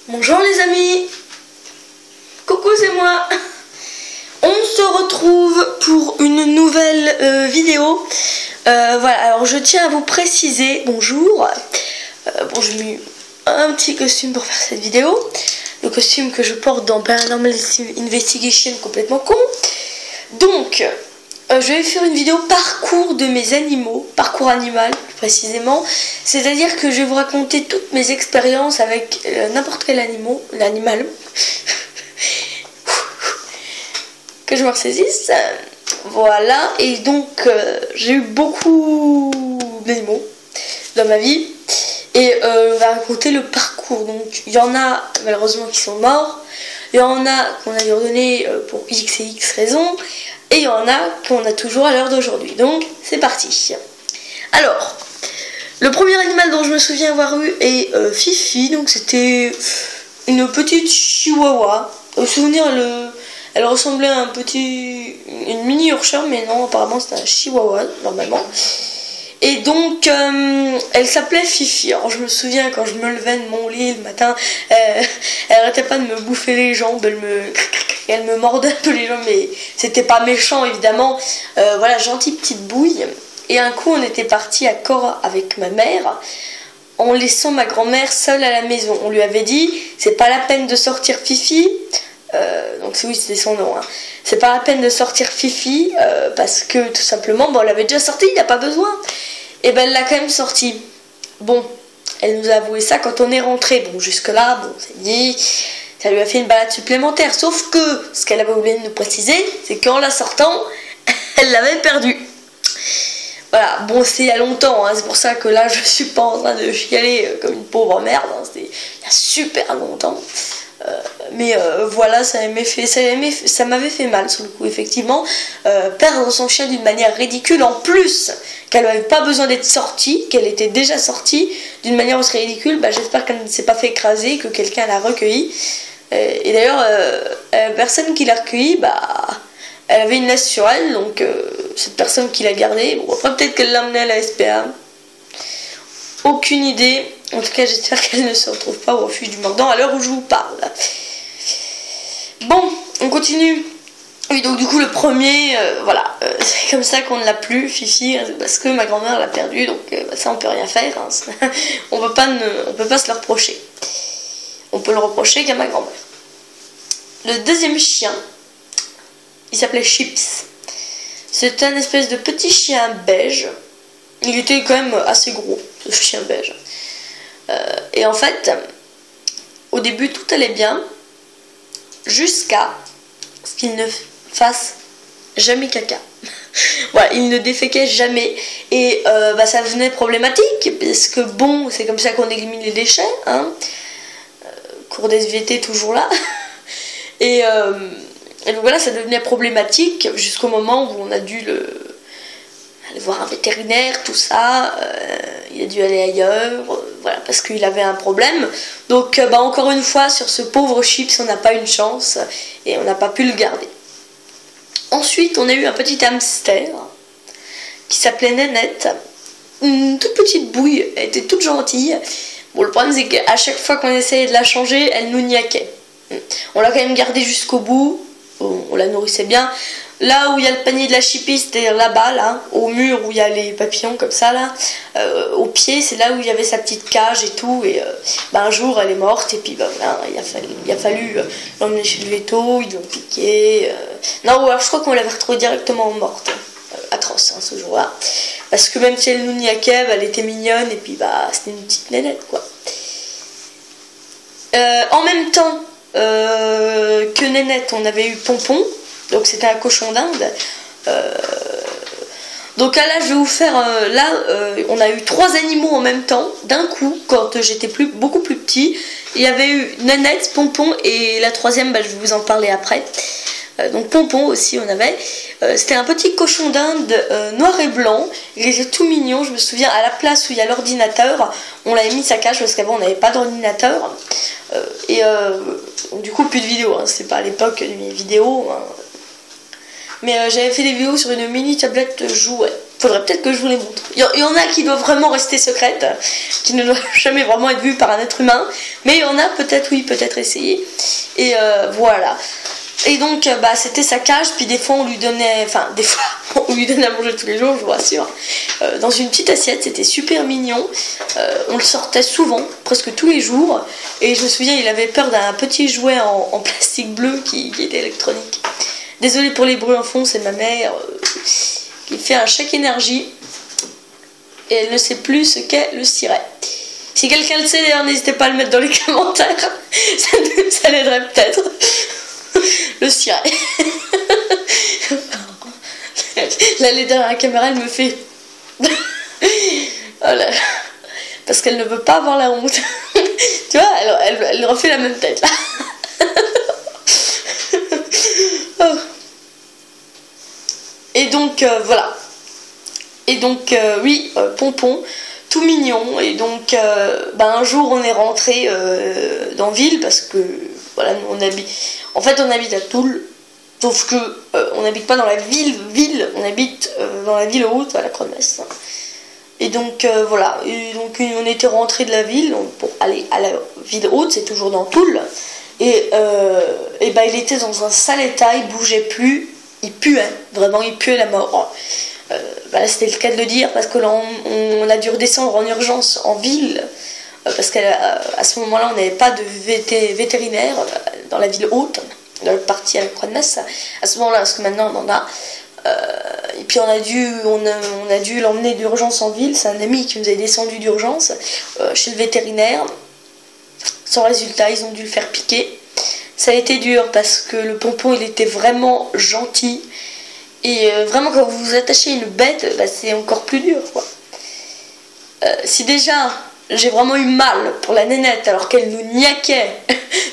Bonjour les amis, coucou, c'est moi. On se retrouve pour une nouvelle vidéo. Voilà, alors je tiens à vous préciser, bonjour. Bon, j'ai mis un petit costume pour faire cette vidéo. Le costume que je porte dans Paranormal Investigation, complètement con. Donc, je vais faire une vidéo parcours de mes animaux, parcours animal plus précisément. C'est-à-dire que je vais vous raconter toutes mes expériences avec n'importe quel animal. Que je me ressaisisse. Voilà, et donc j'ai eu beaucoup d'animaux dans ma vie. Et on va raconter le parcours. Donc il y en a malheureusement qui sont morts. Il y en a qu'on a dû redonner pour X et X raisons. Et il y en a qu'on a toujours à l'heure d'aujourd'hui. Donc c'est parti. Alors, le premier animal dont je me souviens avoir eu est Fifi. Donc c'était une petite chihuahua. Au souvenir, elle ressemblait à une mini Yorkshire, mais non, apparemment c'était un chihuahua normalement. Et donc elle s'appelait Fifi. Alors je me souviens quand je me levais de mon lit le matin, elle arrêtait pas de me bouffer les jambes, elle me mordait un peu les jambes, mais c'était pas méchant évidemment. Voilà, gentille petite bouille. Et un coup on était parti à Cora avec ma mère, en laissant ma grand-mère seule à la maison. On lui avait dit, c'est pas la peine de sortir Fifi. Donc oui, c'était son nom, hein. C'est pas la peine de sortir Fifi parce que tout simplement, bon, on l'avait déjà sorti, il n'y a pas besoin. Et ben elle l'a quand même sorti. Bon, elle nous a avoué ça quand on est rentré. Bon, jusque là, bon, c'est dit, ça lui a fait une balade supplémentaire. Sauf que ce qu'elle avait oublié de nous préciser, c'est qu'en la sortant, elle l'avait perdue. Voilà, bon, c'est il y a longtemps, hein, c'est pour ça que là je suis pas en train de chialer comme une pauvre merde, hein, c'était il y a super longtemps. Mais voilà, ça m'avait fait mal sur le coup, effectivement. Perdre son chien d'une manière ridicule, en plus qu'elle n'avait pas besoin d'être sortie, qu'elle était déjà sortie d'une manière aussi ridicule. Bah, j'espère qu'elle ne s'est pas fait écraser, que quelqu'un l'a recueillie. Et d'ailleurs, la personne qui l'a recueillie, bah, elle avait une laisse sur elle, donc cette personne qui l'a gardée, bon, après peut-être qu'elle l'a emmenée à la SPA. Aucune idée. En tout cas, j'espère qu'elle ne se retrouve pas au refuge du mordant à l'heure où je vous parle. Bon, on continue. Oui, donc du coup, le premier, voilà, c'est comme ça qu'on ne l'a plus, Fifi, parce que ma grand-mère l'a perdu, donc ça, on peut rien faire. Hein. On peut pas se le reprocher. On peut le reprocher qu'à ma grand-mère. Le deuxième chien, il s'appelait Chips. C'était un espèce de petit chien beige. Il était quand même assez gros, ce chien beige. Et en fait, au début, tout allait bien, jusqu'à ce qu'il ne fasse jamais caca. Voilà, il ne déféquait jamais. Et bah, ça devenait problématique, parce que bon, c'est comme ça qu'on élimine les déchets. Hein. Cours d'SVT toujours là. Et donc voilà, ça devenait problématique jusqu'au moment où on a dû aller voir un vétérinaire, tout ça. Il a dû aller ailleurs, voilà, parce qu'il avait un problème. Donc bah, encore une fois, sur ce pauvre Chips, on n'a pas une chance et on n'a pas pu le garder. Ensuite, on a eu un petit hamster qui s'appelait Nénette. Une toute petite bouille, elle était toute gentille. Bon, le problème, c'est qu'à chaque fois qu'on essayait de la changer, elle nous niaquait. On l'a quand même gardée jusqu'au bout. On la nourrissait bien. Là où il y a le panier de la chipie, c'est-à-dire là-bas, là, au mur où il y a les papillons comme ça, là, au pied, c'est là où il y avait sa petite cage et tout. Et bah, un jour, elle est morte, et puis bah, voilà, il a fallu l'emmener chez le véto, ils l'ont piqué. Non, alors je crois qu'on l'avait retrouvée directement morte. Atroce, hein, ce jour-là. Parce que même si elle nous niaquait, bah, elle était mignonne, et puis bah, c'était une petite nénette, quoi. En même temps que Nénette, on avait eu Pompon. Donc c'était un cochon d'Inde. Donc là, je vais vous faire... on a eu 3 animaux en même temps, d'un coup, quand j'étais beaucoup plus petit. Il y avait eu Nénette, Pompon, et la troisième, bah, je vais vous en parler après. Donc Pompon aussi, on avait. C'était un petit cochon d'Inde noir et blanc. Il était tout mignon. Je me souviens, à la place où il y a l'ordinateur, on l'avait mis sa cage, parce qu'avant, on n'avait pas d'ordinateur. Du coup, plus de vidéos. Hein. C'est pas à l'époque de mes vidéos. Hein. Mais j'avais fait des vidéos sur une mini tablette jouet. Faudrait peut-être que je vous les montre. Il y en a qui doivent vraiment rester secrètes, qui ne doivent jamais vraiment être vues par un être humain. Mais il y en a peut-être, oui, peut-être essayer. Et voilà. Et donc, c'était sa cage. Puis des fois, on lui donnait... Enfin, des fois, on lui donnait à manger tous les jours, je vous rassure. Dans une petite assiette, c'était super mignon. On le sortait souvent, presque tous les jours. Et je me souviens, il avait peur d'un petit jouet en plastique bleu qui était électronique. Désolée pour les bruits en fond, c'est ma mère qui fait un chèque énergie. Et elle ne sait plus ce qu'est le siret. Si quelqu'un le sait d'ailleurs, n'hésitez pas à le mettre dans les commentaires. Ça l'aiderait peut-être. Le siret. Là, elle est derrière la caméra, elle me fait... Voilà. Parce qu'elle ne veut pas avoir la honte. Tu vois, elle refait la même tête là. Oh. Et donc voilà. Et donc oui, Pompon, tout mignon. Et donc un jour on est rentré dans ville parce que voilà, nous, on habite à Toul, sauf que on n'habite pas dans la ville, on habite dans la ville haute, à la Croix-de-Metz. Et donc voilà, et donc on était rentré de la ville pour aller à la ville haute, c'est toujours dans Toul. Et il était dans un sale état, il bougeait plus, il puait, vraiment il puait la mort. C'était le cas de le dire, parce que là on a dû redescendre en urgence en ville, parce qu'à ce moment-là on n'avait pas de vétérinaire dans la ville haute, dans le parti à la Croix-de-Metz, à ce moment-là, parce que maintenant on en a. Et puis on a dû l'emmener d'urgence en ville, c'est un ami qui nous a descendu d'urgence chez le vétérinaire. Sans résultat, ils ont dû le faire piquer. Ça a été dur parce que le Pompon il était vraiment gentil. Et vraiment quand vous vous attachez à une bête, c'est encore plus dur quoi. Si déjà j'ai vraiment eu mal pour la nénette alors qu'elle nous niaquait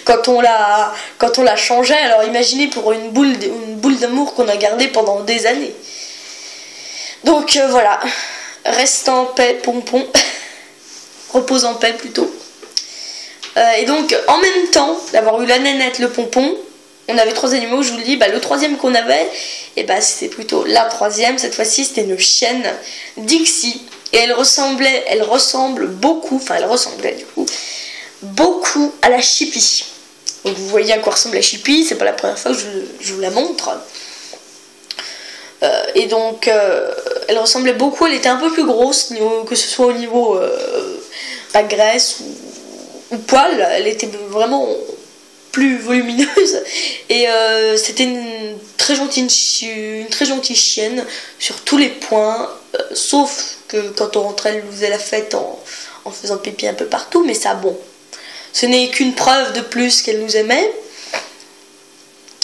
quand on la changeait, alors imaginez pour une boule d'amour qu'on a gardée pendant des années. Donc voilà, reste en paix Pompon, repose en paix plutôt. Et donc en même temps d'avoir eu la nénette, le Pompon, on avait 3 animaux, je vous le dis, le troisième qu'on avait, c'était plutôt la troisième, cette fois-ci c'était une chienne, Dixie, et elle ressemble beaucoup à la Chippy. Donc vous voyez à quoi ressemble la Chippy, c'est pas la première fois que je vous la montre. Et donc elle ressemblait beaucoup, elle était un peu plus grosse, que ce soit au niveau graisse ou poil, elle était vraiment plus volumineuse. Et c'était une très gentille chienne sur tous les points, sauf que quand on rentrait, elle nous faisait la fête en faisant pipi un peu partout, mais ça bon, ce n'est qu'une preuve de plus qu'elle nous aimait.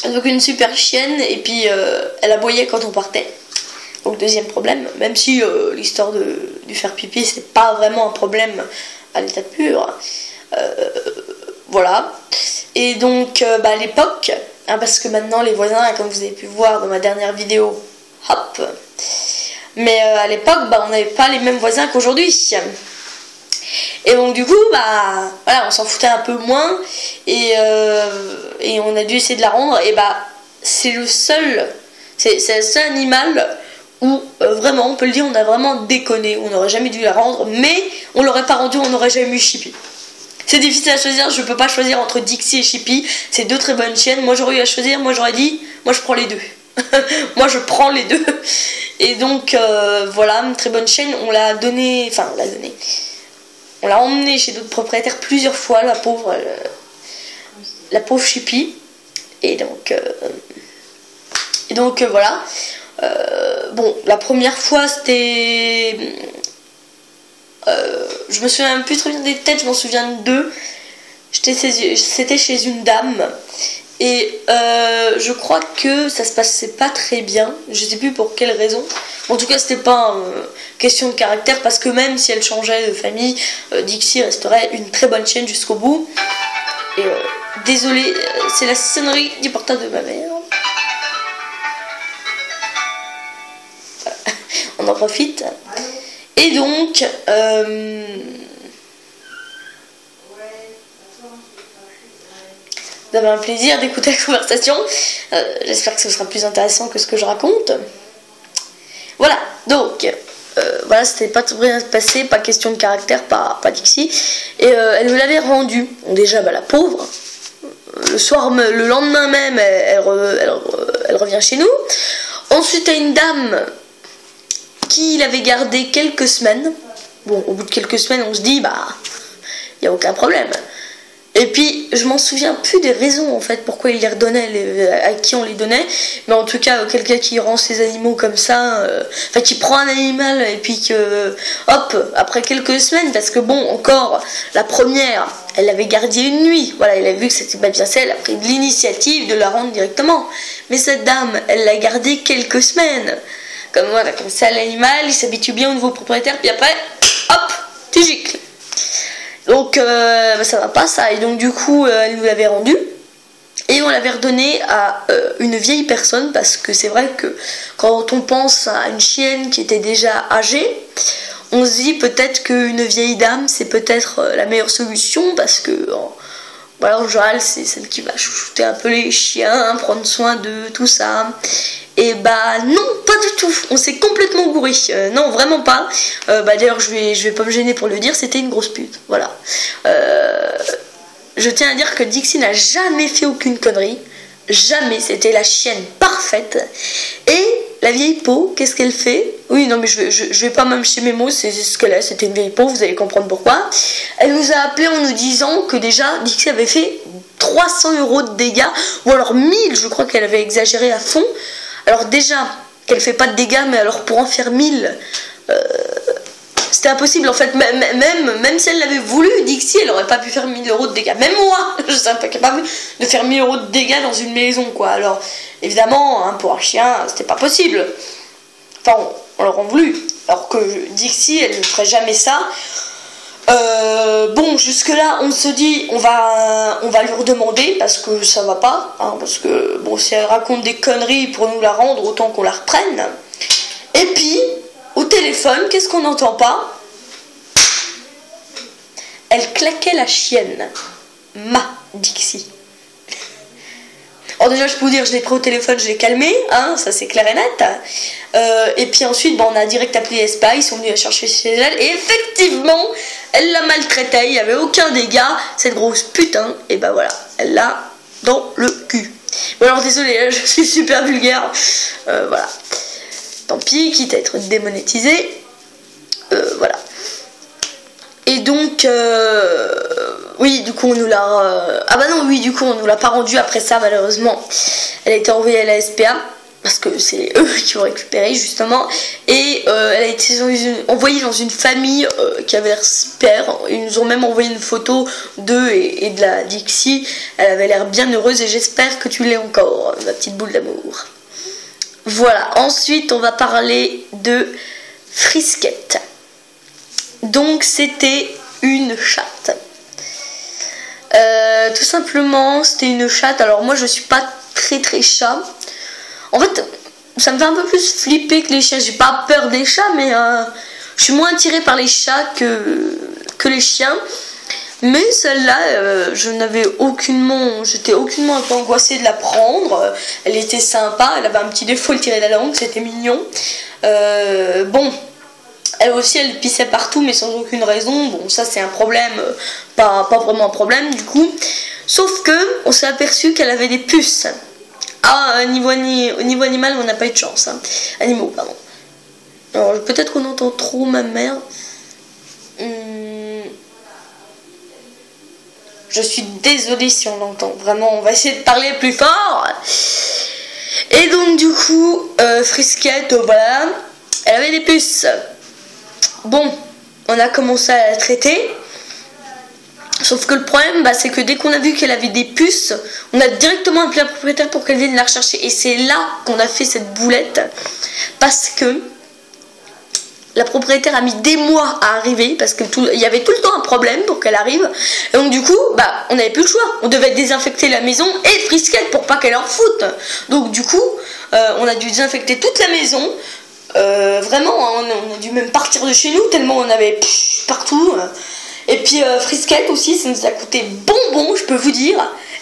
Donc une super chienne, et puis elle aboyait quand on partait. Donc deuxième problème, même si l'histoire du faire pipi c'est pas vraiment un problème à l'état pur. Voilà. Et donc à l'époque, parce que maintenant les voisins, comme vous avez pu voir dans ma dernière vidéo, hop. Mais à l'époque, on n'avait pas les mêmes voisins qu'aujourd'hui. Et donc du coup, voilà, on s'en foutait un peu moins et on a dû essayer de la rendre. Et c'est le seul animal où vraiment, on peut le dire, on a vraiment déconné. On n'aurait jamais dû la rendre, mais on l'aurait pas rendue, on n'aurait jamais eu Chippy. C'est difficile à choisir, je peux pas choisir entre Dixie et Chippy. C'est 2 très bonnes chiennes. Moi j'aurais eu à choisir, moi j'aurais dit, moi je prends les 2. Moi je prends les 2. Et donc voilà, une très bonne chienne. On l'a donnée, on l'a emmenée chez d'autres propriétaires plusieurs fois, la pauvre Chippy. Et donc voilà. La première fois c'était... je me souviens même plus très bien des têtes, je m'en souviens de 2. C'était chez une dame. Et je crois que ça se passait pas très bien. Je sais plus pour quelle raison. En tout cas, c'était pas question de caractère, parce que même si elle changeait de famille, Dixie resterait une très bonne chienne jusqu'au bout. Et désolée, c'est la sonnerie du portable de ma mère. Voilà. On en profite. Et donc vous avez un plaisir d'écouter la conversation. J'espère que ce sera plus intéressant que ce que je raconte. Voilà, donc, voilà, c'était pas très bien passé, pas question de caractère, pas Dixie. Et elle me l'avait rendu. Bon, déjà, bah, la pauvre, le lendemain même, elle revient chez nous. Ensuite, il y a une dame qui l'avait gardée quelques semaines. Bon, au bout de quelques semaines, on se dit, bah, il n'y a aucun problème. Et puis, je m'en souviens plus des raisons, en fait, pourquoi il les redonnait, à qui on les donnait. Mais en tout cas, quelqu'un qui rend ses animaux comme ça, enfin, qui prend un animal et puis que, hop, après quelques semaines, parce que bon, encore, la première, elle l'avait gardée une nuit. Voilà, elle a vu que c'était pas bien ça, elle a pris l'initiative de la rendre directement. Mais cette dame, elle l'a gardée quelques semaines. Comme voilà, comme ça, l'animal, il s'habitue bien au nouveau propriétaire, puis après, hop, tu gicles. Donc bah, ça va pas ça, et donc du coup elle nous l'avait rendu et on l'avait redonné à une vieille personne, parce que c'est vrai que quand on pense à une chienne qui était déjà âgée, on se dit peut-être qu'une vieille dame c'est peut-être la meilleure solution, parce que voilà, en général c'est celle qui va chouchouter un peu les chiens, prendre soin de tout ça. Et bah non, pas du tout, on s'est complètement gouré, non vraiment pas. Bah d'ailleurs je vais pas me gêner pour le dire, c'était une grosse pute, voilà. Je tiens à dire que Dixie n'a jamais fait aucune connerie, jamais, c'était la chienne parfaite. Et la vieille peau, qu'est-ce qu'elle fait? Oui, non mais je vais pas m'amcher mes mots, c'est ce qu'elle est, c'était une vieille peau, vous allez comprendre pourquoi. Elle nous a appelé en nous disant que déjà Dixie avait fait 300 € de dégâts, ou alors 1000, je crois qu'elle avait exagéré à fond. Alors déjà, qu'elle fait pas de dégâts, mais alors pour en faire 1000, c'était impossible en fait. Même si elle l'avait voulu, Dixie, elle aurait pas pu faire 1000 € de dégâts. Même moi, je serais pas capable de faire 1000 € de dégâts dans une maison, quoi. Alors, évidemment, hein, pour un chien, c'était pas possible. Enfin, on l'aurait voulu. Alors que Dixie, elle ne ferait jamais ça. Bon, jusque là on se dit on va lui redemander, parce que ça va pas, hein, parce que bon, si elle raconte des conneries pour nous la rendre, autant qu'on la reprenne. Et puis au téléphone, qu'est-ce qu'on n'entend pas? Elle claquait la chienne, ma Dixie. Alors déjà, je peux vous dire, je l'ai pris au téléphone, je l'ai calmé, hein, ça c'est clair et net. Et puis ensuite, on a direct appelé SPA, ils sont venus la chercher chez elle, et effectivement, elle la maltraitait, il n'y avait aucun dégât, cette grosse putain, et bah voilà, elle l'a dans le cul. Bon alors désolé, je suis super vulgaire, voilà. Tant pis, quitte à être démonétisé, voilà. Et donc, oui, du coup, on nous l'a... Ah bah non, oui, du coup, on nous l'a pas rendu après ça, malheureusement. Elle a été envoyée à la SPA, parce que c'est eux qui ont récupéré, justement. Et elle a été envoyée dans une famille qui avait l'air super. Ils nous ont même envoyé une photo d'eux et de la Dixie. Elle avait l'air bien heureuse, et j'espère que tu l'es encore, ma petite boule d'amour. Voilà, ensuite, on va parler de Frisquette. Donc c'était une chatte. Tout simplement, c'était une chatte. Alors moi, je suis pas très chat. En fait, ça me fait un peu plus flipper que les chiens. J'ai pas peur des chats, mais je suis moins attirée par les chats que les chiens. Mais celle-là, j'étais aucunement un peu angoissée de la prendre. Elle était sympa, elle avait un petit défaut, elle tirait la langue, c'était mignon. Bon. Elle aussi, elle pissait partout, mais sans aucune raison. Bon, ça c'est un problème, pas vraiment un problème du coup. Sauf que on s'est aperçu qu'elle avait des puces. Ah, au niveau animal, on n'a pas eu de chance. Hein. Animaux, pardon. Alors peut-être qu'on entend trop ma mère. Je suis désolée si on l'entend. Vraiment, on va essayer de parler plus fort. Et donc du coup, Frisquette, voilà, elle avait des puces. Bon, on a commencé à la traiter. Sauf que le problème, c'est que dès qu'on a vu qu'elle avait des puces, on a directement appelé la propriétaire pour qu'elle vienne la rechercher. Et c'est là qu'on a fait cette boulette. Parce que la propriétaire a mis des mois à arriver. Parce qu'il y avait tout le temps un problème pour qu'elle arrive. Et donc du coup, on n'avait plus le choix. On devait désinfecter la maison et Frisquette pour pas qu'elle en foute. Donc du coup, on a dû désinfecter toute la maison. Vraiment, on a dû même partir de chez nous tellement on avait partout. Et puis Frisquette aussi, ça nous a coûté bonbon, je peux vous dire.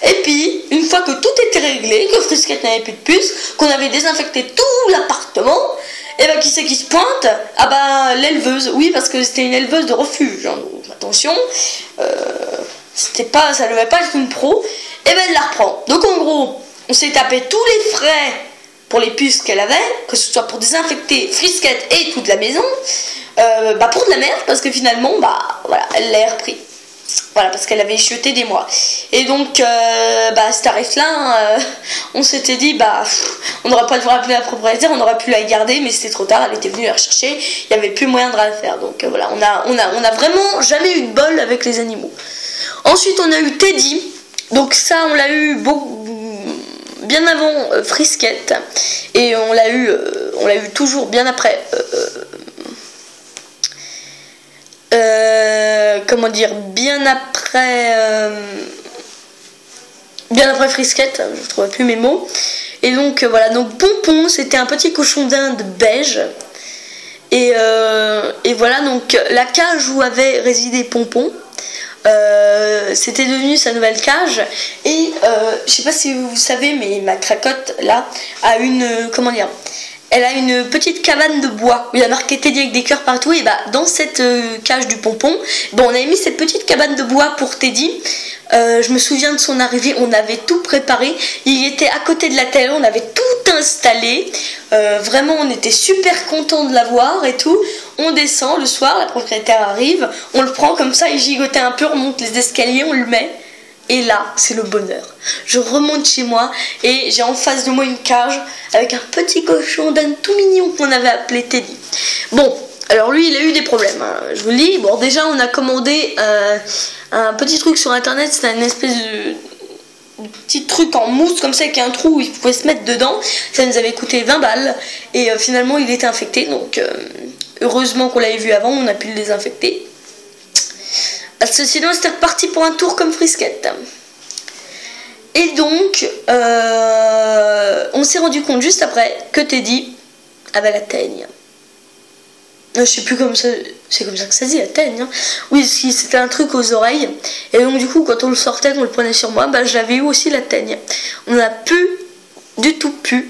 Et puis, une fois que tout était réglé, que Frisquette n'avait plus de puces, qu'on avait désinfecté tout l'appartement, et ben qui c'est qui se pointe? Ah bah l'éleveuse, oui parce que c'était une éleveuse de refuge, hein, donc attention, c'était pas, ça devait pas être une pro, et ben elle la reprend. Donc en gros, on s'est tapé tous les frais pour les puces qu'elle avait, que ce soit pour désinfecter Frisquette et toute la maison, bah pour de la merde, parce que finalement, bah voilà, elle l'a repris. Voilà, parce qu'elle avait chuté des mois. Et donc, bah, ce tarif-là, on s'était dit, bah, on n'aurait pas dû rappeler la propriétaire, on aurait pu la garder, mais c'était trop tard, elle était venue la rechercher, il n'y avait plus moyen de la faire. Donc voilà, on a vraiment jamais eu de bol avec les animaux. Ensuite, on a eu Teddy. Donc ça, on l'a eu bien avant Frisquette. Et on l'a eu toujours bien après... comment dire, bien après Frisquette, je ne trouvais plus mes mots. Et donc voilà, donc Pompon, c'était un petit cochon d'Inde beige. Et voilà, donc la cage où avait résidé Pompon, c'était devenu sa nouvelle cage. Et je sais pas si vous savez, mais ma cracotte là a une, comment dire, elle a une petite cabane de bois où il y a marqué Teddy avec des cœurs partout. Et bah dans cette cage du Pompon, bon, on avait mis cette petite cabane de bois pour Teddy. Je me souviens de son arrivée, on avait tout préparé. Il était à côté de la télé, on avait tout installé. Vraiment, on était super contents de l'avoir et tout. On descend le soir, la propriétaire arrive, on le prend comme ça, il gigotait un peu, on remonte les escaliers, on le met. Et là, c'est le bonheur. Je remonte chez moi et j'ai en face de moi une cage avec un petit cochon d'Inde tout mignon qu'on avait appelé Teddy. Bon, alors lui, il a eu des problèmes, hein. Je vous le dis. Bon, déjà, on a commandé un petit truc sur internet. C'était une espèce de petit truc en mousse comme ça avec un trou où il pouvait se mettre dedans. Ça nous avait coûté 20 balles. Et finalement, il était infecté. Donc, heureusement qu'on l'avait vu avant, on a pu le désinfecter. Parce que sinon c'était reparti pour un tour comme Frisquette. Et donc on s'est rendu compte juste après que Teddy avait la teigne. Je sais plus comme ça, c'est comme ça que ça se dit, la teigne, hein. Oui, c'était un truc aux oreilles. Et donc du coup quand on le sortait, qu'on le prenait sur moi, bah j'avais eu aussi la teigne. On n'a plus du tout pu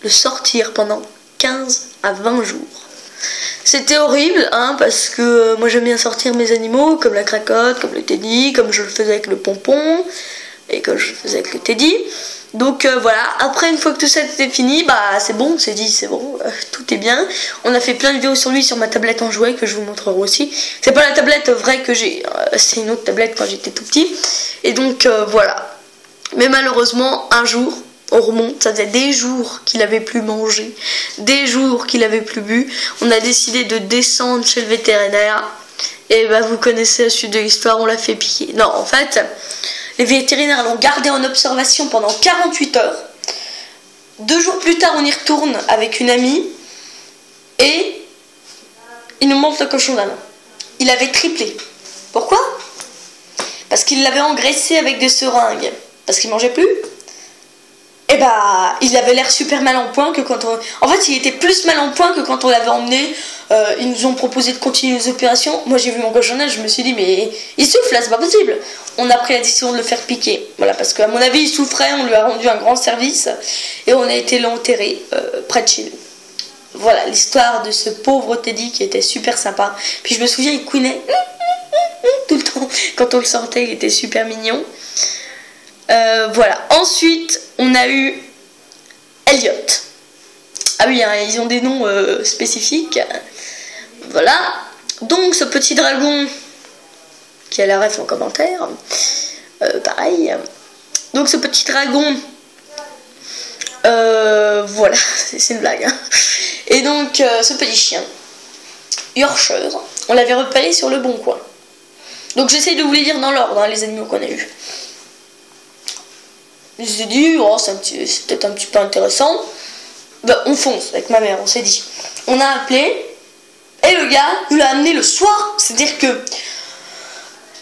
le sortir pendant 15 à 20 jours. C'était horrible, hein, parce que moi j'aime bien sortir mes animaux, comme la cracotte, comme le Teddy, comme je le faisais avec le Pompon, et comme je le faisais avec le Teddy. Donc voilà, après une fois que tout ça était fini, bah c'est bon, on s'est dit c'est bon, tout est bien. On a fait plein de vidéos sur lui sur ma tablette en jouet que je vous montrerai aussi. C'est pas la tablette vraie que j'ai, c'est une autre tablette quand j'étais tout petit. Et donc voilà. Mais malheureusement, un jour... on remonte, ça faisait des jours qu'il avait plus mangé, des jours qu'il avait plus bu. On a décidé de descendre chez le vétérinaire. Et bah vous connaissez la suite de l'histoire, on l'a fait piquer. Non, en fait, les vétérinaires l'ont gardé en observation pendant 48 heures. 2 jours plus tard, on y retourne avec une amie. Et il nous manque le cochon d'Inde. Il avait triplé. Pourquoi? Parce qu'il l'avait engraissé avec des seringues. Parce qu'il mangeait plus. Et bah, il avait l'air super mal en point que quand on... En fait, il était plus mal en point que quand on l'avait emmené. Ils nous ont proposé de continuer les opérations. Moi, j'ai vu mon cochon d'Inde, je me suis dit, mais il souffle là, c'est pas possible. On a pris la décision de le faire piquer. Voilà, parce qu'à mon avis, il souffrait, on lui a rendu un grand service. Et on a été l'enterrer près de chez nous. Voilà, l'histoire de ce pauvre Teddy qui était super sympa. Puis je me souviens, il couinait tout le temps. Quand on le sortait, il était super mignon. Voilà, ensuite on a eu Elliot. Ah oui, hein, ils ont des noms spécifiques. Voilà, donc ce petit dragon qui a la ref en commentaire, pareil. Donc ce petit dragon, voilà, c'est une blague, hein. Et donc ce petit chien Yorkshire, on l'avait repéré sur le Bon Coin. Donc j'essaie de vous les dire dans l'ordre, hein, les animaux qu'on a eu. Je me suis dit, oh, c'est peut-être un petit peu intéressant. Ben, on fonce avec ma mère, on s'est dit. On a appelé, et le gars nous l'a amené le soir. C'est-à-dire que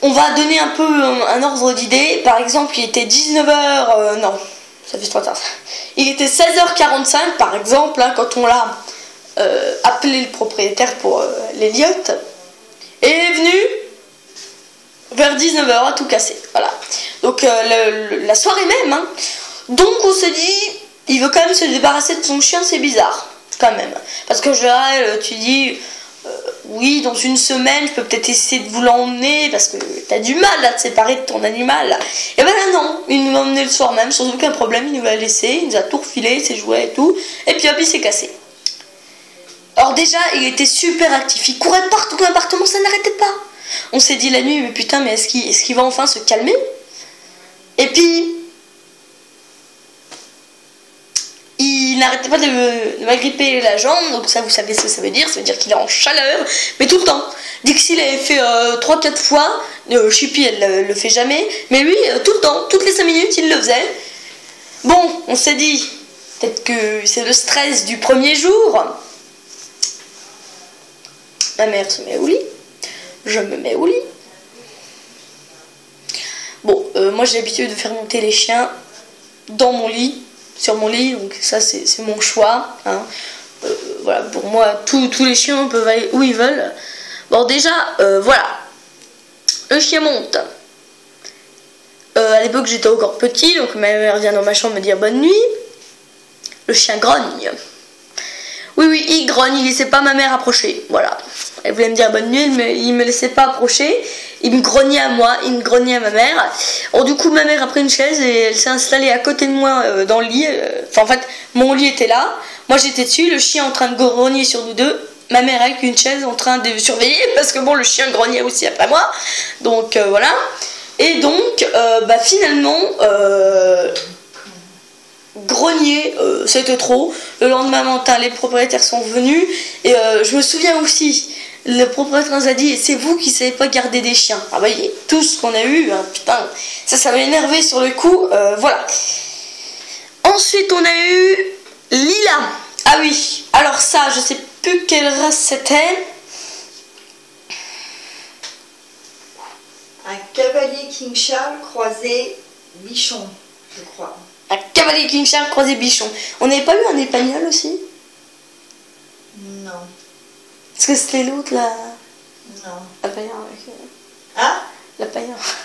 on va donner un peu un ordre d'idée. Par exemple, il était 19h... non, ça fait trop tard. Il était 16h45, par exemple, hein, quand on l'a appelé le propriétaire pour l'Elliot. Et il est venu vers 19 h à tout casser. Voilà. Donc la soirée même. Hein. Donc on s'est dit, il veut quand même se débarrasser de son chien, c'est bizarre. Quand même. Parce que en général, tu dis, oui, dans une semaine, je peux peut-être essayer de vous l'emmener parce que t'as du mal à te séparer de ton animal. Et ben là, non, il nous l'a emmené le soir même sans aucun problème, il nous l'a laissé, il nous a tout refilé, ses jouets et tout, et puis hop, il s'est cassé. Alors déjà, il était super actif, il courait partout dans l'appartement, ça n'arrêtait pas. On s'est dit la nuit, mais putain, mais est-ce qu'il va enfin se calmer? Et puis, il n'arrêtait pas de m'agripper la jambe, donc ça, vous savez ce que ça veut dire qu'il est en chaleur, mais tout le temps. Dixie l'avait fait 3-4 fois, Chippy, elle le fait jamais, mais lui, tout le temps, toutes les 5 minutes, il le faisait. Bon, on s'est dit, peut-être que c'est le stress du premier jour. Ma mère se met au lit, je me mets au lit. Bon, moi j'ai l'habitude de faire monter les chiens dans mon lit, sur mon lit, donc ça c'est mon choix. Hein. Voilà, pour moi, tous les chiens peuvent aller où ils veulent. Bon, déjà, voilà, le chien monte. À l'époque, j'étais encore petit, donc ma mère vient dans ma chambre me dire bonne nuit. Le chien grogne. Oui, il grogne, il laissait pas ma mère approcher. Voilà. Elle voulait me dire bonne nuit, mais il me laissait pas approcher. Il me grognait à moi, il me grognait à ma mère. Alors, du coup, ma mère a pris une chaise et elle s'est installée à côté de moi dans le lit. Enfin, en fait, mon lit était là. Moi, j'étais dessus, le chien en train de grogner sur nous deux. Ma mère avec une chaise en train de surveiller parce que bon, le chien grognait aussi après moi. Donc, voilà. Et donc, finalement... grogner, c'était trop. Le lendemain matin, les propriétaires sont venus et je me souviens aussi, le propriétaire nous a dit c'est vous qui savez pas garder des chiens. Ah bah tout ce qu'on a eu, hein, putain, ça m'a énervé sur le coup, voilà. Ensuite on a eu Lila. Ah oui, alors ça, je sais plus quelle race c'était. Un cavalier King Charles croisé bichon, je crois. Un cavalier King Charles croisé bichon. On n'avait pas eu un épagnol aussi? Non. Est-ce que c'était l'autre là? Non. La paillard avec... Hein? La paillard.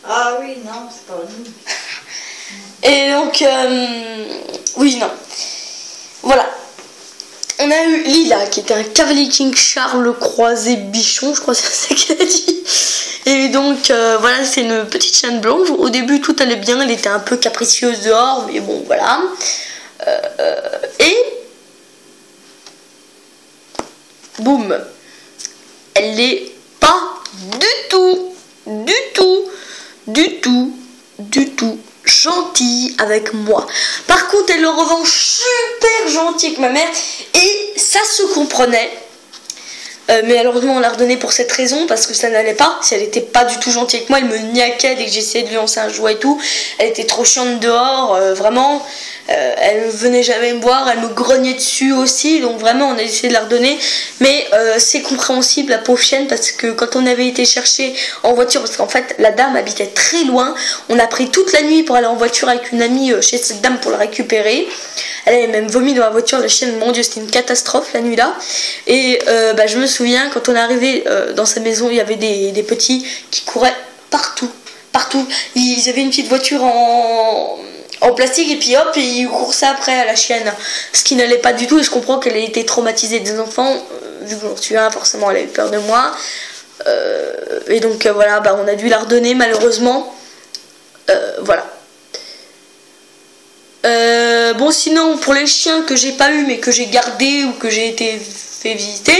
Ah oui, non, c'est pas nous. Et donc, oui, non. Voilà. On a eu Lila, qui était un cavalier King Charles croisé bichon, je crois que c'est ça qu'elle a dit. Et donc, voilà, c'est une petite chienne blanche. Au début, tout allait bien, elle était un peu capricieuse dehors, mais bon, voilà. Et... boum. Elle n'est pas du tout gentille avec moi. Par contre, elle est en revanche super gentille avec ma mère et ça se comprenait. Mais malheureusement, on l'a redonnée pour cette raison, parce que ça n'allait pas. Si elle était pas du tout gentille avec moi, elle me niaquait dès que j'essayais de lui lancer un jouet et tout. Elle était trop chiante dehors, vraiment. Elle venait jamais me voir, elle me grognait dessus aussi. Donc vraiment, on a essayé de la redonner. Mais c'est compréhensible, la pauvre chienne, parce que quand on avait été chercher en voiture, parce qu'en fait, la dame habitait très loin. On a pris toute la nuit pour aller en voiture avec une amie chez cette dame pour la récupérer. Elle avait même vomi dans la voiture, la chienne, mon Dieu, c'était une catastrophe la nuit là. Et je me souviens, quand on est arrivé dans sa maison, il y avait des petits qui couraient partout. Ils avaient une petite voiture en plastique et puis hop, ils coursaient après à la chienne. Ce qui n'allait pas du tout et je comprends qu'elle ait été traumatisée des enfants. Vu que j'en suis un, forcément elle avait peur de moi. Et donc voilà, on a dû la redonner malheureusement. Voilà. Bon, sinon pour les chiens que j'ai pas eu mais que j'ai gardé ou que j'ai été fait visiter,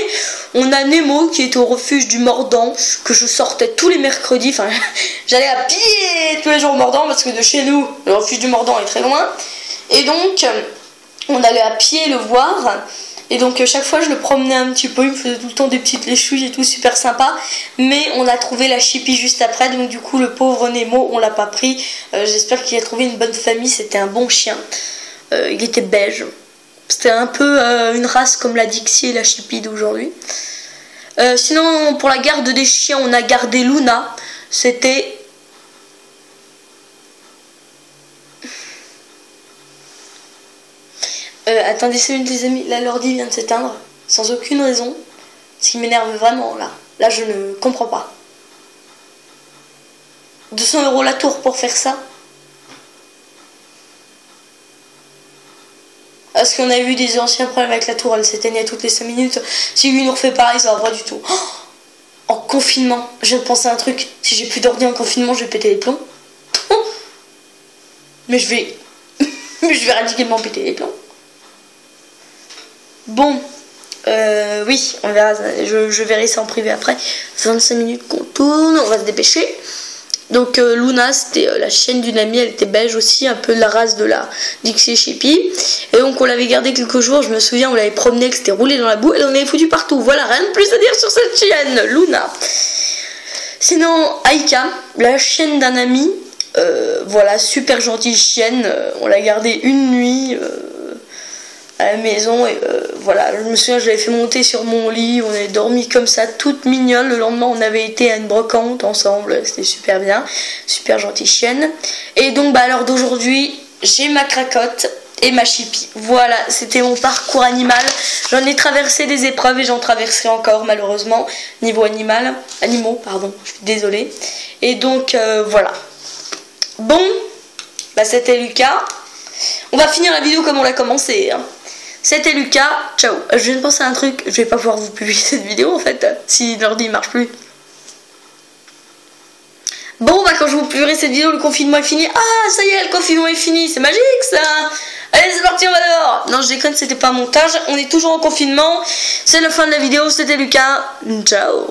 on a Nemo qui était au refuge du Mordant, que je sortais tous les mercredis, enfin j'allais à pied tous les jours au Mordant parce que de chez nous le refuge du Mordant est très loin et donc on allait à pied le voir. Et donc chaque fois je le promenais un petit peu, il me faisait tout le temps des petites léchouilles et tout, super sympa. Mais on a trouvé la Chippy juste après, donc du coup le pauvre Nemo on l'a pas pris. J'espère qu'il a trouvé une bonne famille, c'était un bon chien. Il était beige. C'était un peu une race comme la Dixie et la Chippy d'aujourd'hui. Sinon pour la garde des chiens on a gardé Luna. C'était... attendez 5 minutes les amis, là l'ordi vient de s'éteindre, sans aucune raison, ce qui m'énerve vraiment là je ne comprends pas. 200 € la tour pour faire ça. Parce qu'on a vu des anciens problèmes avec la tour, elle s'éteignait toutes les 5 minutes. Si lui nous refait pareil, ça va pas du tout. Oh, en confinement, je viens de penser à un truc. Si j'ai plus d'ordi en confinement, je vais péter les plombs. Oh, mais je vais radicalement péter les plombs. Bon, oui, on verra. Je verrai ça en privé après. 25 minutes qu'on tourne, on va se dépêcher. Donc Luna, c'était la chienne d'une amie, elle était belge aussi, un peu de la race de la Dixie Chippy. Et donc on l'avait gardée quelques jours, je me souviens, on l'avait promenée, que c'était roulé dans la boue, et on l'avait foutu partout. Voilà, rien de plus à dire sur cette chienne, Luna. Sinon, Aika, la chienne d'un ami, voilà, super gentille chienne, on l'a gardée une nuit à la maison, et voilà, je me souviens, je l'avais fait monter sur mon lit, on avait dormi comme ça, toute mignonne. Le lendemain, on avait été à une brocante ensemble, c'était super bien, super gentille chienne. Et donc, bah, à l'heure d'aujourd'hui, j'ai ma cracotte et ma Chippy. Voilà, c'était mon parcours animal. J'en ai traversé des épreuves et j'en traverserai encore, malheureusement, niveau animaux, pardon, je suis désolée. Et donc, voilà. Bon, bah, c'était Lucas. On va finir la vidéo comme on l'a commencé, hein. C'était Lucas, ciao. Je viens de penser à un truc, je vais pas pouvoir vous publier cette vidéo en fait, si l'ordi marche plus. Bon, bah quand je vous publierai cette vidéo, le confinement est fini. Ah, ça y est, le confinement est fini, c'est magique ça. Allez, c'est parti, on va dehors. Non, je déconne, c'était pas un montage, on est toujours en confinement. C'est la fin de la vidéo, c'était Lucas, ciao.